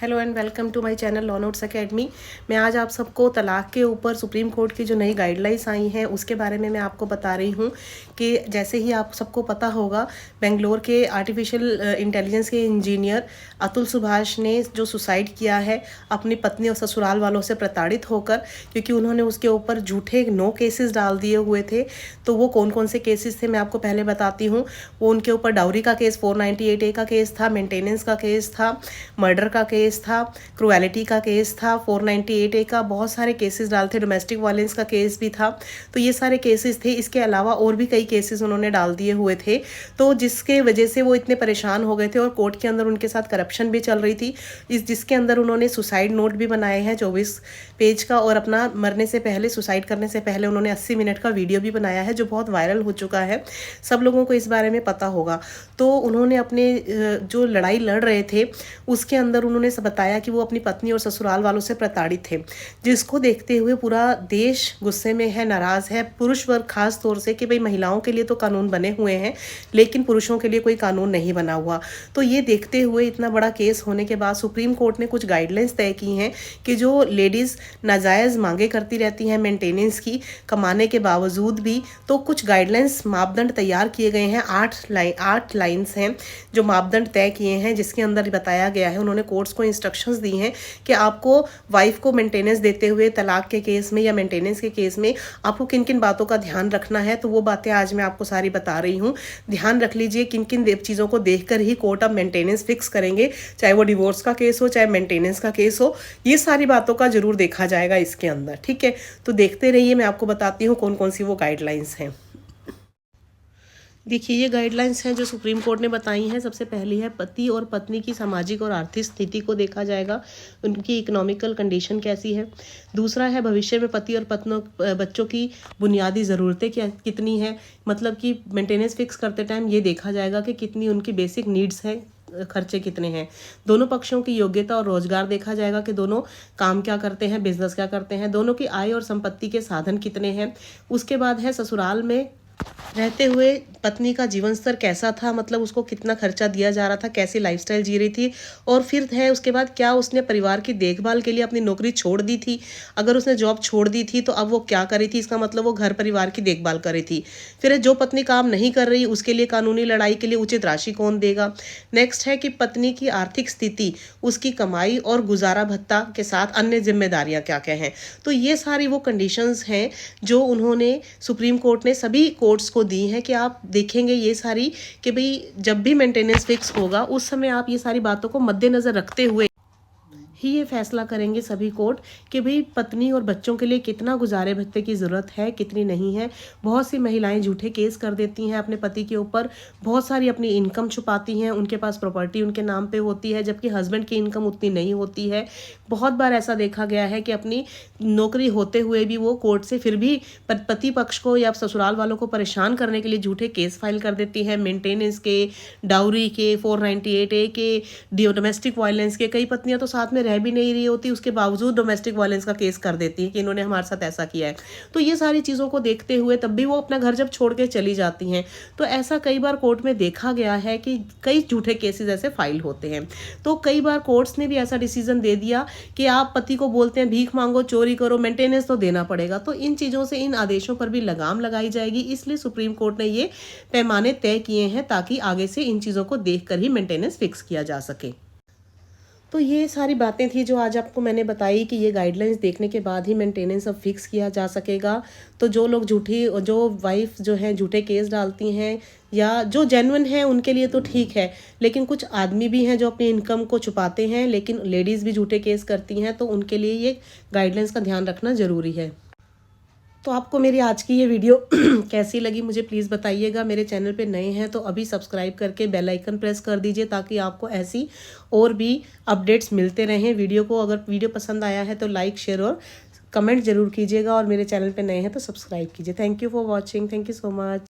Hello and welcome to my channel law notes academy. मैं आज आप सबको तलाक के ऊपर सुप्रीम कोर्ट की जो नई गाइडलाइंस आई हैं उसके बारे में मैं आपको बता रही हूँ कि जैसे ही आप सबको पता होगा, बेंगलोर के आर्टिफिशियल इंटेलिजेंस के इंजीनियर अतुल सुभाष ने जो सुसाइड किया है अपनी पत्नी और ससुराल वालों से प्रताड़ित होकर, क्योंकि उन्होंने उसके ऊपर झूठे 9 केसेस डाल दिए हुए थे। तो वो कौन कौन से केसेस थे मैं आपको पहले बताती हूँ। वो उनके ऊपर डाउरी का केस 498A का केस था, मेंटेनेंस का केस था, मर्डर का केस था, क्रुएलिटी का केस था, 498A का बहुत सारे केसेस डाल थे, डोमेस्टिक वायलेंस का केस भी था। तो ये सारे केसेस थे। इसके अलावा और भी कई केसेस उन्होंने डाल दिए हुए थे, तो जिसके वजह से वो इतने परेशान हो गए थे और कोर्ट के अंदर उनके साथ करप्शन भी चल रही थी। जिसके अंदर उन्होंने सुसाइड नोट भी बनाए हैं 24 पेज का, और अपना मरने से पहले, सुसाइड करने से पहले उन्होंने 80 मिनट का वीडियो भी बनाया है जो बहुत वायरल हो चुका है, सब लोगों को इस बारे में पता होगा। तो उन्होंने अपने जो लड़ाई लड़ रहे थे उसके अंदर उन्होंने बताया कि वो अपनी पत्नी और ससुराल वालों से प्रताड़ित थे, जिसको देखते हुए पूरा देश गुस्से में है, नाराज है, पुरुष वर्ग खास तौर से, कि भाई महिलाओं के लिए तो कानून बने हुए हैं लेकिन पुरुषों के लिए कोई कानून नहीं बना हुआ। तो ये देखते हुए इतना बड़ा केस होने के बाद सुप्रीम कोर्ट ने कुछ गाइडलाइंस तय की हैं कि जो लेडीज़ नाजायज़ मांगे करती रहती हैं मेंटेनेंस की कमाने के बावजूद भी, तो कुछ गाइडलाइंस मापदंड तैयार किए गए हैं। 8 लाइन्स हैं जो मापदंड तय किए हैं, जिसके अंदर बताया गया है, उन्होंने कोर्ट्स को इंस्ट्रक्शंस दी हैं कि आपको वाइफ को मेंटेनेंस देते हुए तलाक के केस में या मेंटेनेंस के केस में आपको किन किन बातों का ध्यान रखना है। तो वो बातें आज मैं आपको सारी बता रही हूँ। ध्यान रख लीजिए किन किन चीज़ों को देखकर ही कोर्ट अब मेंटेनेंस फिक्स करेंगे, चाहे वो डिवोर्स का केस हो चाहे मेंटेनेंस का केस हो। ये सारी बातों का जरूर देखा जाएगा इसके अंदर, ठीक है। तो देखते रहिए, मैं आपको बताती हूँ कौन कौन सी वो गाइडलाइंस हैं। देखिए, ये गाइडलाइंस हैं जो सुप्रीम कोर्ट ने बताई हैं। सबसे पहली है, पति और पत्नी की सामाजिक और आर्थिक स्थिति को देखा जाएगा, उनकी इकोनॉमिकल कंडीशन कैसी है। दूसरा है, भविष्य में पति और बच्चों की बुनियादी ज़रूरतें कितनी हैं, मतलब कि मेंटेनेंस फिक्स करते टाइम ये देखा जाएगा कि कितनी उनकी बेसिक नीड्स हैं, खर्चे कितने हैं। दोनों पक्षों की योग्यता और रोजगार देखा जाएगा कि दोनों काम क्या करते हैं, बिजनेस क्या करते हैं, दोनों की आय और संपत्ति के साधन कितने हैं। उसके बाद है, ससुराल में रहते हुए पत्नी का जीवन स्तर कैसा था, मतलब उसको कितना खर्चा दिया जा रहा था, कैसी लाइफस्टाइल जी रही थी। और फिर है उसके बाद, क्या उसने परिवार की देखभाल के लिए अपनी नौकरी छोड़ दी थी, अगर उसने जॉब छोड़ दी थी तो अब वो क्या कर रही थी, इसका मतलब वो घर परिवार की देखभाल कर रही थी। फिर जो पत्नी काम नहीं कर रही उसके लिए कानूनी लड़ाई के लिए उचित राशि कौन देगा। नेक्स्ट है कि पत्नी की आर्थिक स्थिति, उसकी कमाई और गुजारा भत्ता के साथ अन्य जिम्मेदारियां क्या क्या हैं। तो ये सारी वो कंडीशंस हैं जो उन्होंने, सुप्रीम कोर्ट ने सभी कोर्ट्स को दी हैं कि आप देखेंगे ये सारी, कि भाई जब भी मेंटेनेंस फिक्स होगा उस समय आप ये सारी बातों को मद्देनजर रखते हुए ही ये फैसला करेंगे सभी कोर्ट कि भाई पत्नी और बच्चों के लिए कितना गुजारे भत्ते की ज़रूरत है, कितनी नहीं है। बहुत सी महिलाएं झूठे केस कर देती हैं अपने पति के ऊपर, बहुत सारी अपनी इनकम छुपाती हैं, उनके पास प्रॉपर्टी उनके नाम पे होती है जबकि हस्बैंड की इनकम उतनी नहीं होती है। बहुत बार ऐसा देखा गया है कि अपनी नौकरी होते हुए भी वो कोर्ट से फिर भी पति पक्ष को या ससुराल वालों को परेशान करने के लिए झूठे केस फाइल कर देती हैं, मेंटेनेंस के, डाउरी के, 498A के, डोमेस्टिक वायलेंस के। कई पत्नियां तो साथ में रह भी नहीं रही होती, उसके बावजूद डोमेस्टिक वायलेंस का केस कर देती है कि इन्होंने हमारे साथ ऐसा किया है। तो ये सारी चीज़ों को देखते हुए तब भी वो अपना घर जब छोड़ के चली जाती हैं, तो ऐसा कई बार कोर्ट में देखा गया है कि कई झूठे केसेस ऐसे फाइल होते हैं। तो कई बार कोर्ट्स ने भी ऐसा डिसीजन दे दिया कि आप पति को बोलते हैं भीख मांगो, चोरी करो, मेंटेनेंस तो देना पड़ेगा। तो इन चीज़ों से, इन आदेशों पर भी लगाम लगाई जाएगी। इसलिए सुप्रीम कोर्ट ने ये पैमाने तय किए हैं ताकि आगे से इन चीज़ों को देखकर ही मेंटेनेंस फिक्स किया जा सके। तो ये सारी बातें थी जो आज आपको मैंने बताई कि ये गाइडलाइंस देखने के बाद ही मेंटेनेंस अब फिक्स किया जा सकेगा। तो जो लोग जो वाइफ जो है झूठे केस डालती हैं या जो जेन्युइन है उनके लिए तो ठीक है, लेकिन कुछ आदमी भी हैं जो अपनी इनकम को छुपाते हैं, लेकिन लेडीज़ भी झूठे केस करती हैं, तो उनके लिए ये गाइडलाइंस का ध्यान रखना ज़रूरी है। तो आपको मेरी आज की ये वीडियो कैसी लगी मुझे प्लीज़ बताइएगा। मेरे चैनल पे नए हैं तो अभी सब्सक्राइब करके बेल आइकन प्रेस कर दीजिए ताकि आपको ऐसी और भी अपडेट्स मिलते रहें। वीडियो को, अगर वीडियो पसंद आया है तो लाइक, शेयर और कमेंट ज़रूर कीजिएगा, और मेरे चैनल पे नए हैं तो सब्सक्राइब कीजिए। Thank you for watching. Thank you so much.